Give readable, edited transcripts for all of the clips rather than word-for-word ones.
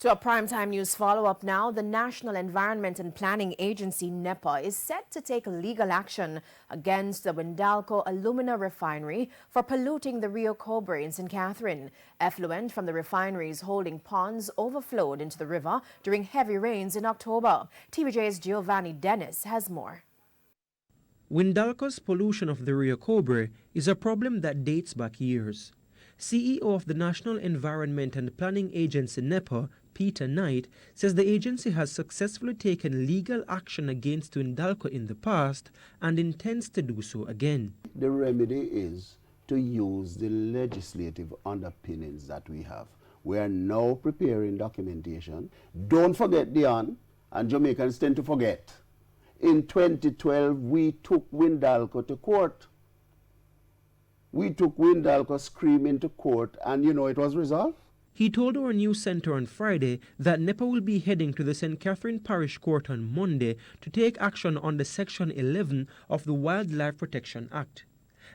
To a primetime news follow-up now, the National Environment and Planning Agency, NEPA, is set to take legal action against the Windalco alumina refinery for polluting the Rio Cobre in St. Catherine. Effluent from the refinery's holding ponds overflowed into the river during heavy rains in October. TVJ's Giovanni Dennis has more. Windalco's pollution of the Rio Cobre is a problem that dates back years. CEO of the National Environment and Planning Agency, NEPA, Peter Knight, says the agency has successfully taken legal action against Windalco in the past and intends to do so again. The remedy is to use the legislative underpinnings that we have. We are now preparing documentation. Don't forget, Dion, and Jamaicans tend to forget. In 2012, we took Windalco to court. We took Windalco screaming to court, and it was resolved. He told our news center on Friday that NEPA will be heading to the St. Catherine Parish Court on Monday to take action on the Section 11 of the Wildlife Protection Act.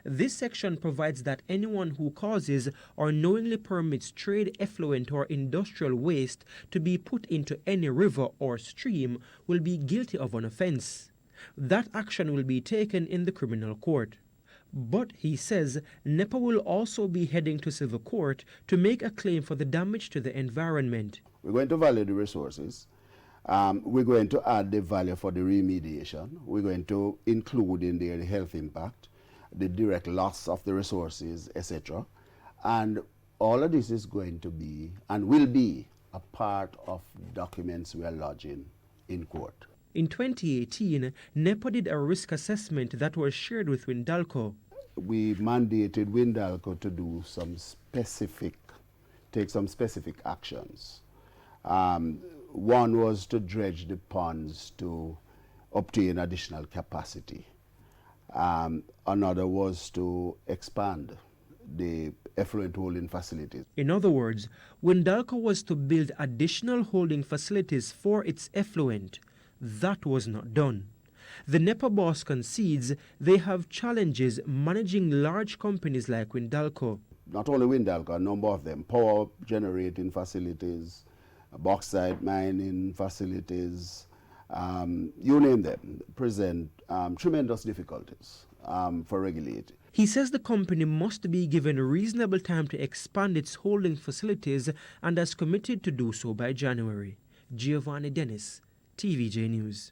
This section provides that anyone who causes or knowingly permits trade effluent or industrial waste to be put into any river or stream will be guilty of an offense. That action will be taken in the criminal court. But, he says, NEPA will also be heading to civil court to make a claim for the damage to the environment. We're going to value the resources. We're going to add the value for the remediation. We're going to include in there the health impact, the direct loss of the resources, etc. And all of this is going to be and will be a part of documents we are lodging in court. In 2018, NEPA did a risk assessment that was shared with Windalco. We mandated Windalco to take some specific actions. One was to dredge the ponds to obtain additional capacity. Another was to expand the effluent holding facilities. In other words, Windalco was to build additional holding facilities for its effluent. That was not done. The NEPA boss concedes they have challenges managing large companies like Windalco. Not only Windalco, a number of them, power generating facilities, bauxite mining facilities, you name them, present tremendous difficulties for regulating. He says the company must be given reasonable time to expand its holding facilities and has committed to do so by January. Giovanni Dennis, TVJ News.